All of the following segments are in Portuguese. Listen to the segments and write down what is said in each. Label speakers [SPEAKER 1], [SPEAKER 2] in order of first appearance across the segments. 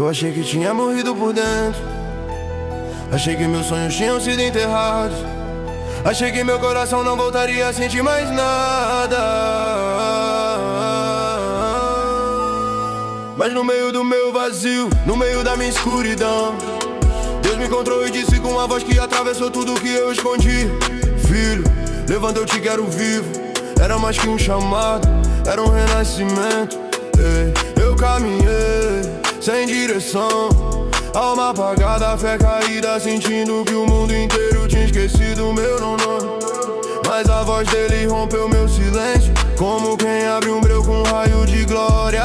[SPEAKER 1] Eu achei que tinha morrido por dentro. Achei que meus sonhos tinham sido enterrados. Achei que meu coração não voltaria a sentir mais nada. Mas no meio do meu vazio, no meio da minha escuridão, Deus me encontrou e disse com uma voz que atravessou tudo que eu escondi: filho, levanta, eu te quero vivo. Era mais que um chamado, era um renascimento. Eu caminhei sem direção, alma apagada, fé caída, sentindo que o mundo inteiro tinha esquecido meu nome. Mas a voz dele rompeu meu silêncio, como quem abre um breu com um raio de glória.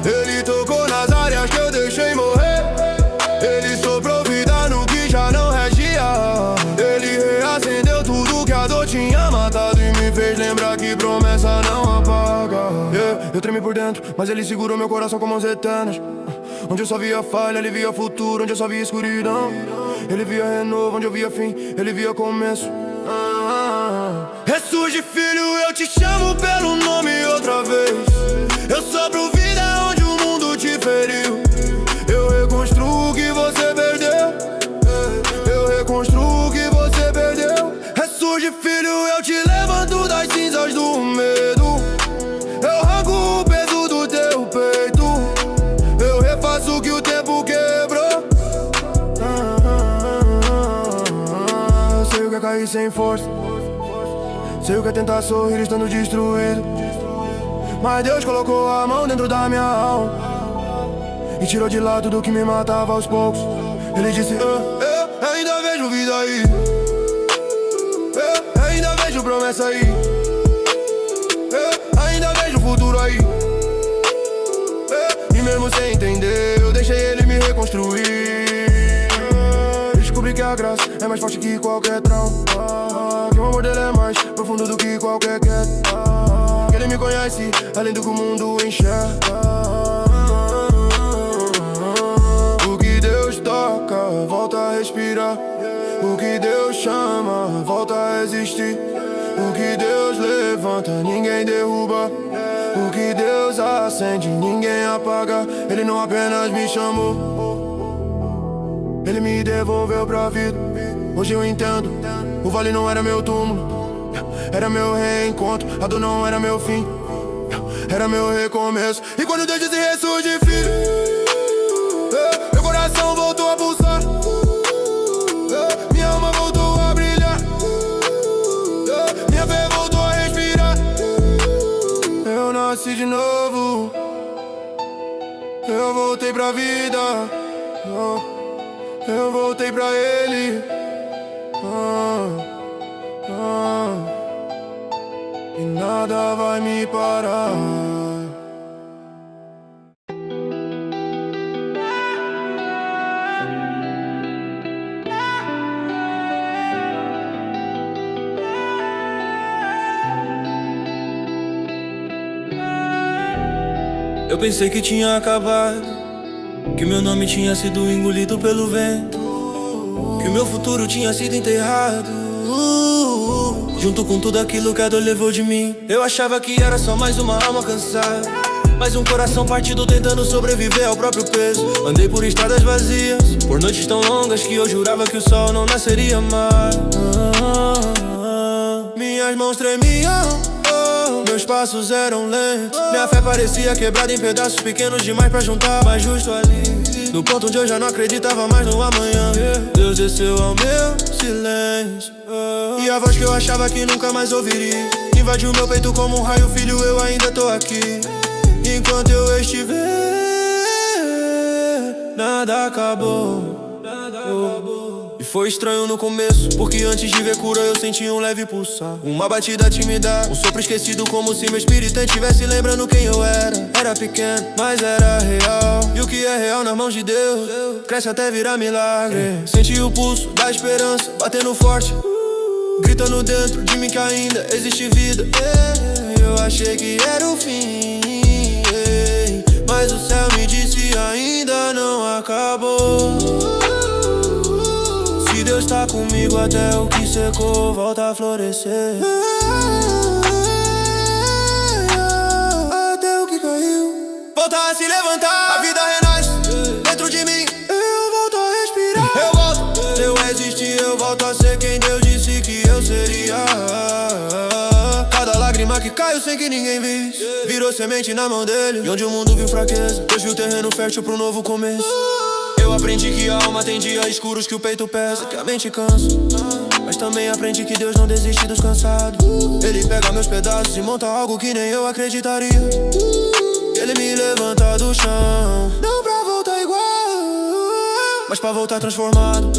[SPEAKER 1] Ele tocou nas áreas que eu deixei morrer. Ele soprou vida no que já não regia. Ele reacendeu tudo que a dor tinha matado e me fez lembrar que promessa não apaga. Eu tremi por dentro, mas ele segurou meu coração com mãos eternas. Onde eu só via falha, ele via futuro. Onde eu só via escuridão, ele via renovo. Onde eu via fim, ele via começo. Ressurge, filho, eu te chamo pelo nome outra vez. Eu sopro vida onde o mundo te feriu. Eu reconstruo o que você perdeu. Eu reconstruo o que você perdeu. Ressurge, filho, eu te levanto das cinzas do medo. Eu arranco o peso do teu peito. Eu refaço o que o tempo quebrou. Eu sei o que é cair sem força. Sei o que é tentar sorrir estando destruído. Mas Deus colocou a mão dentro da minha alma e tirou de lá tudo que me matava aos poucos. Ele disse: eu ainda vejo vida aí. Eu ainda vejo promessa aí. Eu ainda vejo futuro aí. E mesmo sem entender, eu deixei ele me reconstruir. Descobri que a graça é mais forte que qualquer trauma, que o amor dele é mais profundo do que qualquer queda. Que ele me conhece além do que o mundo enxerga. O que Deus toca, volta a respirar. O que Deus chama, volta a existir. O que Deus levanta, ninguém derruba. O que Deus acende, ninguém apaga. Ele não apenas me chamou, ele me devolveu pra vida. Hoje eu entendo, o vale não era meu túmulo, era meu reencontro. A dor não era meu fim, era meu recomeço. E quando Deus disse ressurge, filho, meu coração voltou a pulsar. Minha alma voltou a brilhar. Minha fé voltou a respirar. Eu nasci de novo, eu voltei pra vida. Eu voltei pra ele. E nada vai me parar.
[SPEAKER 2] Eu pensei que tinha acabado, que meu nome tinha sido engolido pelo vento, que o meu futuro tinha sido enterrado, junto com tudo aquilo que a dor levou de mim. Eu achava que era só mais uma alma cansada, mais um coração partido tentando sobreviver ao próprio peso. Andei por estradas vazias, por noites tão longas que eu jurava que o sol não nasceria mais. Minhas mãos tremiam, meus passos eram lentos. Minha fé parecia quebrada em pedaços pequenos demais pra juntar. Mas justo ali, no ponto onde eu já não acreditava mais no amanhã, Deus desceu ao meu silêncio. E a voz que eu achava que nunca mais ouviria invadiu meu peito como um raio. Filho, eu ainda tô aqui. Enquanto eu estiver, nada acabou. E foi estranho no começo, porque antes de ver cura eu senti um leve pulsar, uma batida tímida, um sopro esquecido, como se meu espírito estivesse lembrando quem eu era. Era pequeno, mas era real. E o que é real nas mãos de Deus cresce até virar milagre. Senti o pulso da esperança batendo forte, gritando dentro de mim que ainda existe vida. Eu achei que era o fim, mas o céu me disse ainda não acabou. Se Deus tá comigo, até o que secou volta a florescer. Até o que caiu volta a se levantar. A vida renasce dentro volto a ser quem Deus disse que eu seria. Cada lágrima que caiu sem que ninguém visse virou semente na mão dele. E onde o mundo viu fraqueza, Deus viu terreno fértil pro novo começo. Eu aprendi que a alma tem dias escuros, que o peito pesa, que a mente cansa. Mas também aprendi que Deus não desiste dos cansados. Ele pega meus pedaços e monta algo que nem eu acreditaria. Ele me levanta do chão, não pra voltar igual, mas pra voltar transformado.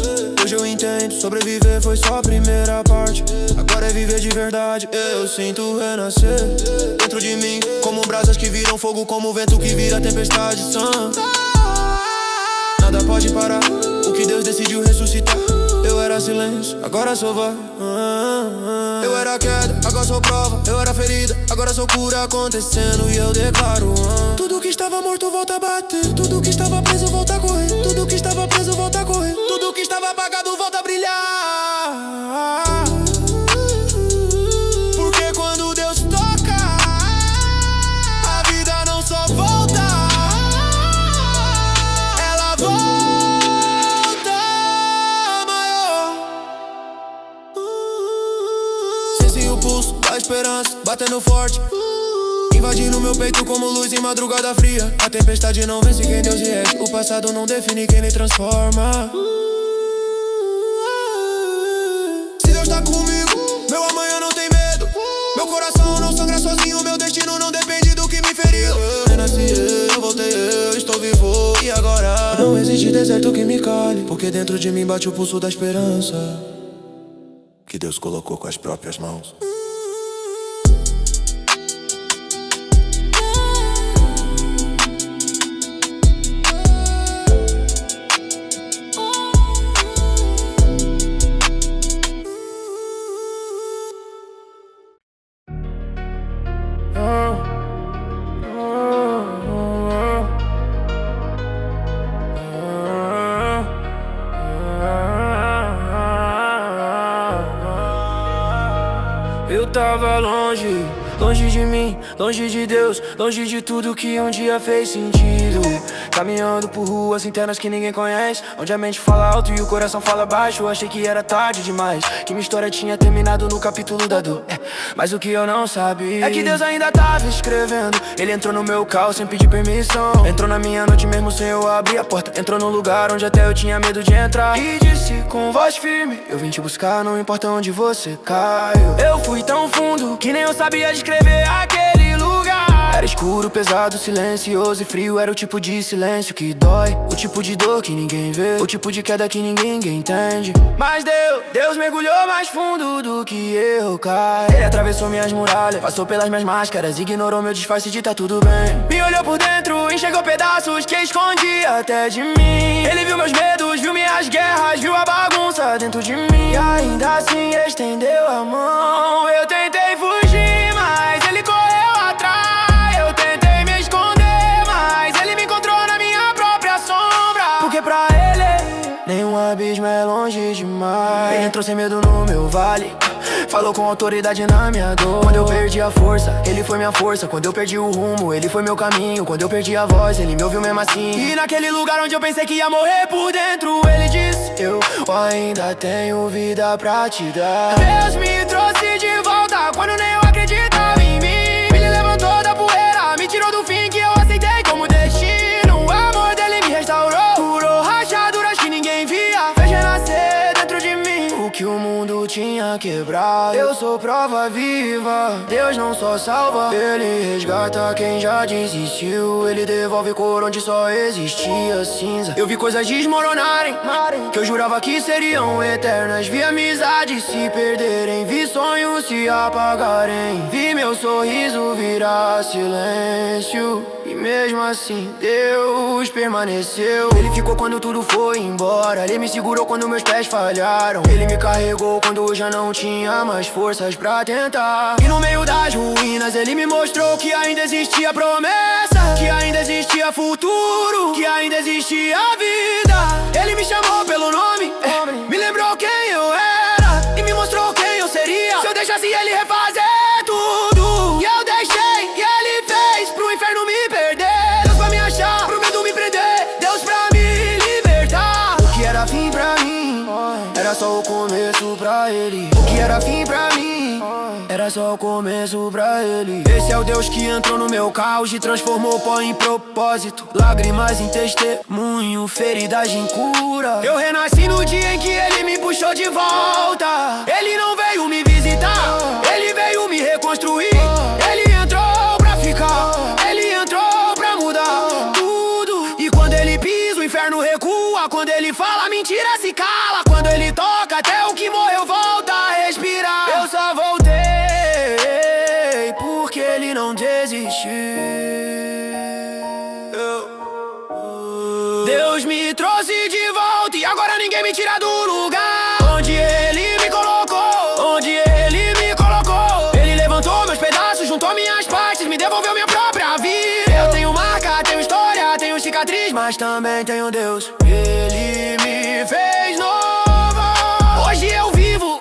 [SPEAKER 2] Hoje eu entendo, sobreviver foi só a primeira parte. Agora é viver de verdade, eu sinto renascer dentro de mim, como brasas que viram fogo, como vento que vira tempestade. Nada pode parar o que Deus decidiu ressuscitar. Eu era silêncio, agora sou voz. Eu era queda, agora sou prova. Eu era ferida, agora sou cura acontecendo. E eu declaro: tudo que estava morto volta a bater. Tudo que estava preso volta a correr. Tudo que estava preso volta a correr. Tudo que estava apagado volta a brilhar. Porque quando Deus toca, a vida não só volta, ela volta maior. Senti o pulso da esperança batendo forte, invadindo meu peito como luz em madrugada fria. A tempestade não vence quem Deus rege. O passado não define quem me transforma. Se Deus tá comigo, meu amanhã não tem medo. Meu coração não sangra sozinho, meu destino não depende do que me feriu. Eu renasci, eu voltei, eu estou vivo. E agora? Não existe deserto que me cale, porque dentro de mim bate o pulso da esperança que Deus colocou com as próprias mãos. Eu tava longe, longe de mim, longe de Deus, longe de tudo que um dia fez sentido. Caminhando por ruas internas que ninguém conhece, onde a mente fala alto e o coração fala baixo. Eu achei que era tarde demais, que minha história tinha terminado no capítulo da dor. Mas o que eu não sabia é que Deus ainda tava escrevendo. Ele entrou no meu carro sem pedir permissão, entrou na minha noite mesmo sem eu abrir a porta. Entrou num lugar onde até eu tinha medo de entrar e disse com voz firme: eu vim te buscar, não importa onde você caiu. Eu fui tão fundo que nem eu sabia descrever aquele lugar. Era escuro, pesado, silencioso e frio. Era o tipo de silêncio que dói, o tipo de dor que ninguém vê, o tipo de queda que ninguém entende. Mas Deus mergulhou mais fundo do que eu caí. Ele atravessou minhas muralhas, passou pelas minhas máscaras, ignorou meu disfarce de tá tudo bem. Me olhou por dentro, enxergou pedaços que escondi até de mim. Ele viu meus medos, viu minhas guerras, viu a bagunça dentro de mim. E ainda assim estendeu a mão. Eu tentei fugir, mas ele correu atrás. Eu tentei me esconder, mas ele me encontrou na minha própria sombra. Porque pra ele, nenhum abismo é longe demais. Ele entrou sem medo no meu vale, falou com autoridade na minha dor. Quando eu perdi a força, ele foi minha força. Quando eu perdi o rumo, ele foi meu caminho. Quando eu perdi a voz, ele me ouviu mesmo assim. E naquele lugar onde eu pensei que ia morrer por dentro, ele disse: eu ainda tenho vida pra te dar. Deus me trouxe de volta quando nem eu acreditava em mim. Me levantou da poeira, me tirou do fim que eu aceitei como destino. O amor dele me restaurou, curou rachaduras que ninguém via, fez renascer dentro de mim o que o mundo tinha quebrado. Eu sou prova viva, Deus não só salva, ele resgata quem já desistiu. Ele devolve cor onde só existia cinza. Eu vi coisas desmoronarem, que eu jurava que seriam eternas. Vi amizades se perderem, vi sonhos se apagarem. Vi meu sorriso virar silêncio, e mesmo assim Deus permaneceu. Ele ficou quando tudo foi embora, ele me segurou quando meus pés falharam. Ele me carregou quando eu já não tinha mais forças pra tentar. E no meio das ruínas ele me mostrou que ainda existia promessa, que ainda existia futuro, que ainda existia vida. Ele me chamou pelo nome, me lembrou quem eu era e me mostrou quem eu seria se eu deixasse ele refazer tudo. E eu deixei e ele fez pro inferno me perder. Deus pra me achar, pro medo me prender, Deus pra me libertar. O que era fim pra mim era era só o começo pra ele. O que era fim pra mim era só o começo pra ele. Esse é o Deus que entrou no meu caos e transformou pó em propósito. Lágrimas em testemunho, feridas em cura. Eu renasci no dia em que ele me puxou de volta. Ele não veio me visitar, ele veio me reconstruir. Ele entrou pra ficar, ele entrou pra mudar tudo. E quando ele pisa, o inferno recua. Quando ele fala, a mentira se cala. Quando ele toca, até o que morreu volta a respirar. Eu só voltei porque ele não desistiu. Deus me trouxe de volta e agora ninguém me tira do lugar. Onde ele me colocou, onde ele me colocou. Ele levantou meus pedaços, juntou minhas partes, me devolveu minha própria vida. Eu tenho marca, tenho história, tenho cicatriz, mas também tenho Deus. Ele me fez novo. Hoje eu vivo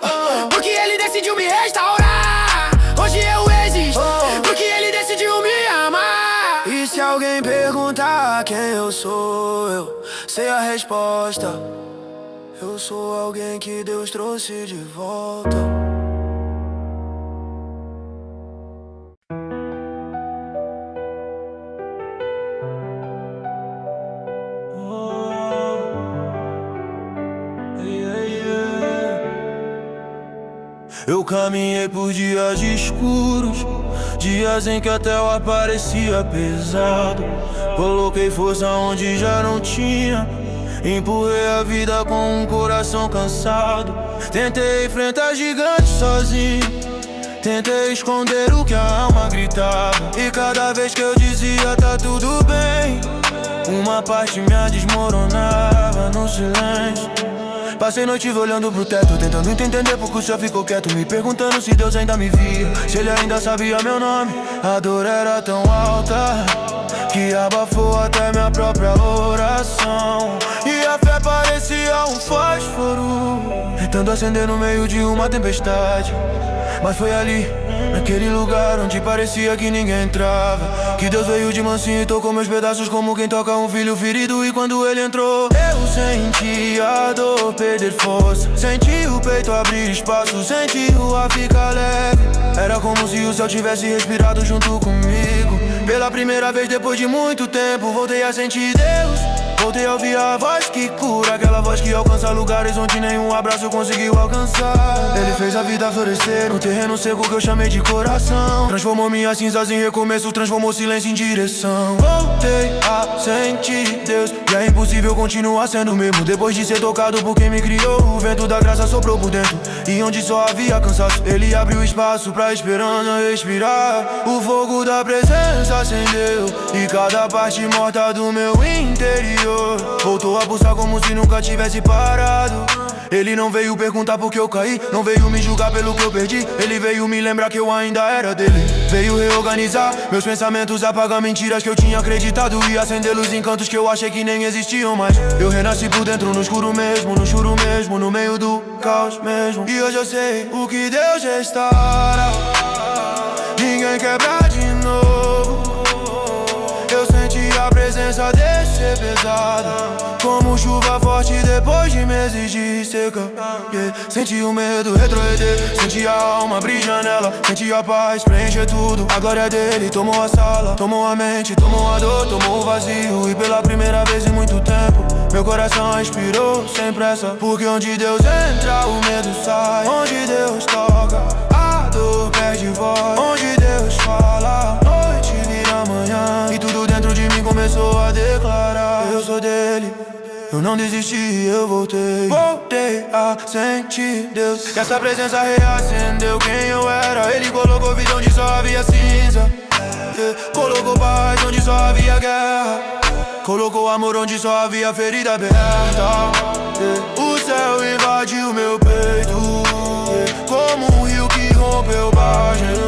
[SPEAKER 2] porque ele decidiu me restaurar. Hoje eu existo porque ele decidiu me amar. E se alguém perguntar quem eu sou, eu sei a resposta. Eu sou alguém que Deus trouxe de volta. Eu caminhei por dias escuros, dias em que até o ar parecia pesado. Coloquei força onde já não tinha, empurrei a vida com um coração cansado. Tentei enfrentar gigantes sozinho, tentei esconder o que a alma gritava. E cada vez que eu dizia tá tudo bem, uma parte minha desmoronava no silêncio. Passei noite olhando pro teto, tentando entender porque o céu ficou quieto, me perguntando se Deus ainda me via, se ele ainda sabia meu nome. A dor era tão alta que abafou até minha própria oração. E a fé parecia um fósforo tentando acender no meio de uma tempestade. Mas foi ali, naquele lugar onde parecia que ninguém entrava, que Deus veio de mansinho e tocou meus pedaços como quem toca um filho ferido. E quando ele entrou, eu senti a dor perder força, senti o peito abrir espaço, senti o ar ficar leve. Era como se o céu tivesse respirado junto comigo. Pela primeira vez depois de muito tempo, voltei a sentir Deus. Voltei a ouvir a voz que cura, aquela voz que alcança lugares onde nenhum abraço conseguiu alcançar. Ele fez a vida florescer no terreno seco que eu chamei de coração. Transformou minhas cinzas em recomeço, transformou silêncio em direção. Voltei a sentir Deus, e é impossível continuar sendo o mesmo depois de ser tocado por quem me criou. O vento da graça soprou por dentro, e onde só havia cansaço, ele abriu espaço pra esperança respirar. O fogo da presença acendeu, e cada parte morta do meu interior voltou a pulsar como se nunca tivesse parado. Ele não veio perguntar por que eu caí, não veio me julgar pelo que eu perdi. Ele veio me lembrar que eu ainda era dele. Veio reorganizar meus pensamentos, apagar mentiras que eu tinha acreditado e acender os encantos que eu achei que nem existiam mais. Eu renasci por dentro, no escuro mesmo, no choro mesmo, no meio do caos mesmo. E hoje eu sei o que Deus restaura, ninguém quebra de novo. Eu senti a presença descer pesada, como chuva forte depois de meses de seca. Senti o medo retroeder, senti a alma abrir janela, senti a paz preencher tudo. A glória dele tomou a sala, tomou a mente, tomou a dor, tomou o vazio. E pela primeira vez em muito tempo, meu coração respirou sem pressa. Porque onde Deus entra, o medo sai. Onde Deus toca, a dor perde voz. Onde Deus fala, noite vira manhã. E tudo dentro de mim começou a declarar: eu sou dele, eu não desisti, eu voltei. Voltei a sentir Deus, e essa presença reacendeu quem eu era. Ele colocou visão onde só havia cinza, colocou paz onde só havia guerra, colocou amor onde só havia ferida aberta. O céu invadiu meu peito, como um rio que rompeu páginas.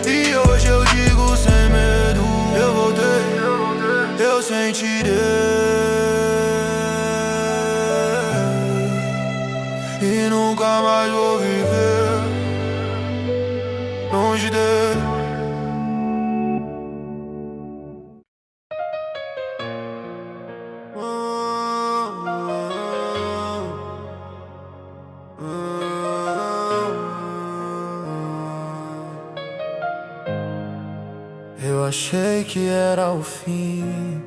[SPEAKER 2] E hoje eu digo sem medo, eu voltei, eu senti Deus, e nunca mais vou viver longe dele.
[SPEAKER 1] achei que era o fim.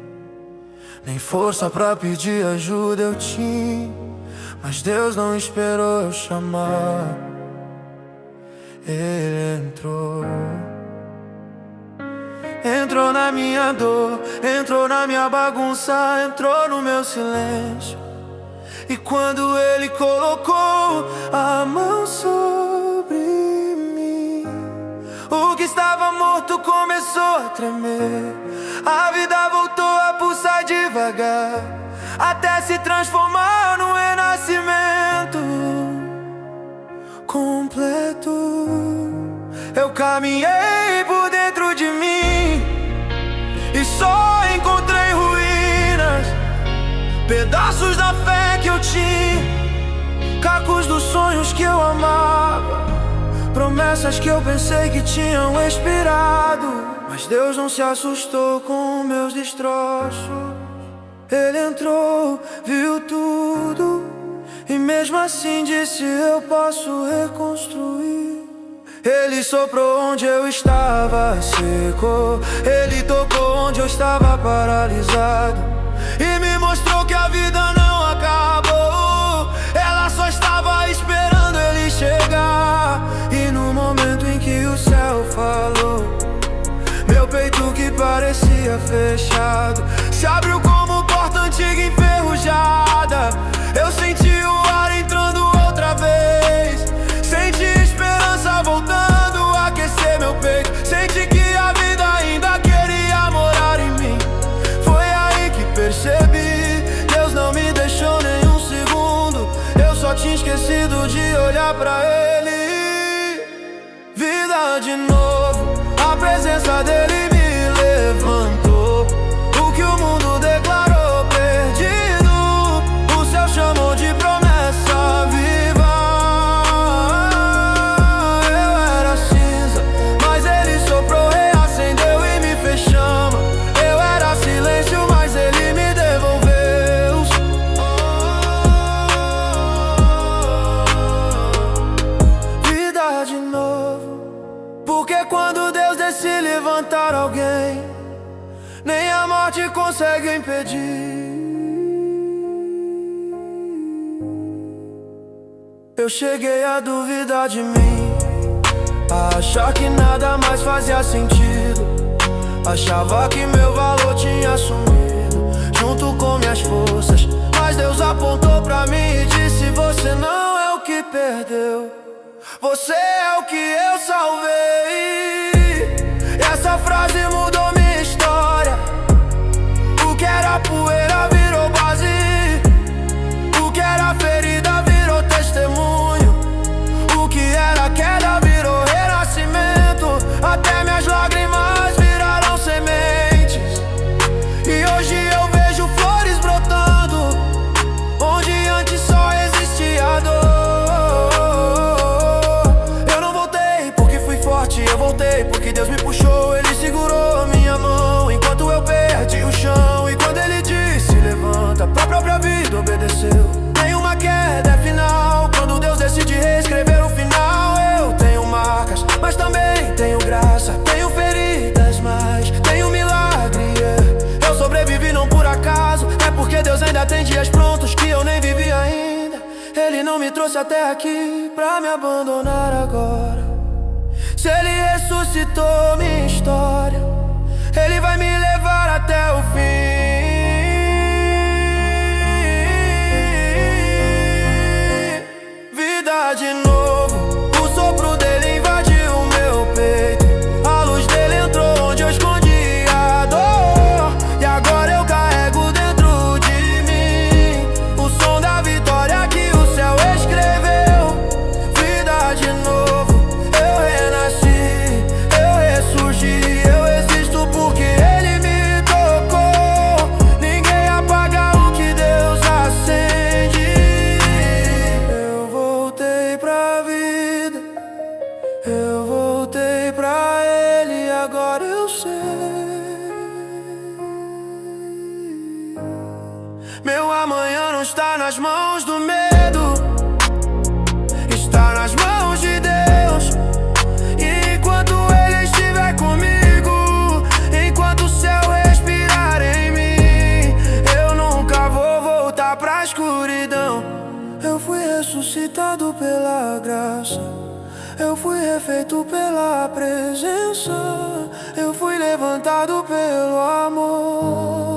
[SPEAKER 1] Nem força pra pedir ajuda eu tinha, mas Deus não esperou eu chamar. Ele entrou. Entrou na minha dor, entrou na minha bagunça, entrou no meu silêncio. E quando Ele colocou a mão sobre mim, o que estava morto começou a tremer. A vida voltou a pulsar devagar, até se transformar num renascimento completo. Eu caminhei por dentro de mim e só encontrei ruínas, pedaços da fé que eu tinha, cacos dos sonhos que eu amava, promessas que eu pensei que tinham expirado. Mas Deus não se assustou com meus destroços. Ele entrou, viu tudo e mesmo assim disse: eu posso reconstruir. Ele soprou onde eu estava seco, Ele tocou onde eu estava paralisado e me mostrou que a vida não acabou. Ela só estava esperando Ele chegar. E no momento em que o céu falou, meu peito que parecia fechado se abriu como porta antiga enferrujada. Eu senti o ar entrando outra vez, senti esperança voltando a aquecer meu peito, senti que a vida ainda queria morar em mim. Foi aí que percebi, Deus não me deixou nem um segundo, eu só tinha esquecido de olhar pra Ele. Vida de novo, a presença dEle me levantou. O que o mundo declarou perdido, o céu chamou de promessa viva. Eu era cinza, mas Ele soprou, reacendeu e me fez chama. Eu era silêncio, mas Ele me devolveu. Vida de novo, porque quando Deus decide levantar alguém, nem a morte consegue impedir. Eu cheguei a duvidar de mim, a achar que nada mais fazia sentido. Achava que meu valor tinha sumido junto com minhas forças, mas Deus apontou pra mim e disse: você não é o que perdeu, você é o que eu salvei. E essa frase mudou minha história. O que era poeira virou base, o que era ferida virou testemunho, o que era queda virou renascimento. Até minhas lágrimas viraram sementes, e hoje eu vejo flores brotando onde antes só existia dor. Eu não voltei porque fui forte, eu voltei porque Deus me puxou. Ele segurou minha mão enquanto eu perdi o chão, e quando Ele disse levanta, pra própria vida obedeceu. Nenhuma queda é final, quando Deus decide reescrever o final. Eu tenho marcas, mas também tenho graça, tenho feridas, mas tenho milagre, yeah. Eu sobrevivi não por acaso, é porque Deus ainda tem dias prontos que eu nem vivi ainda. Ele não me trouxe até aqui pra me abandonar agora. Se Ele ressuscitou minha história, Ele vai me levar até o fim. Vida de novo, o sopro dEle invadiu o meu peito, a luz dEle entrou onde eu escondi a dor, e agora eu carrego dentro de mim o som da vitória que o céu escreveu. Vida de novo, eu renasci, eu ressurgi, eu existo porque Ele me tocou.
[SPEAKER 2] ressuscitado pela graça, eu fui refeito pela presença, eu fui levantado pelo amor.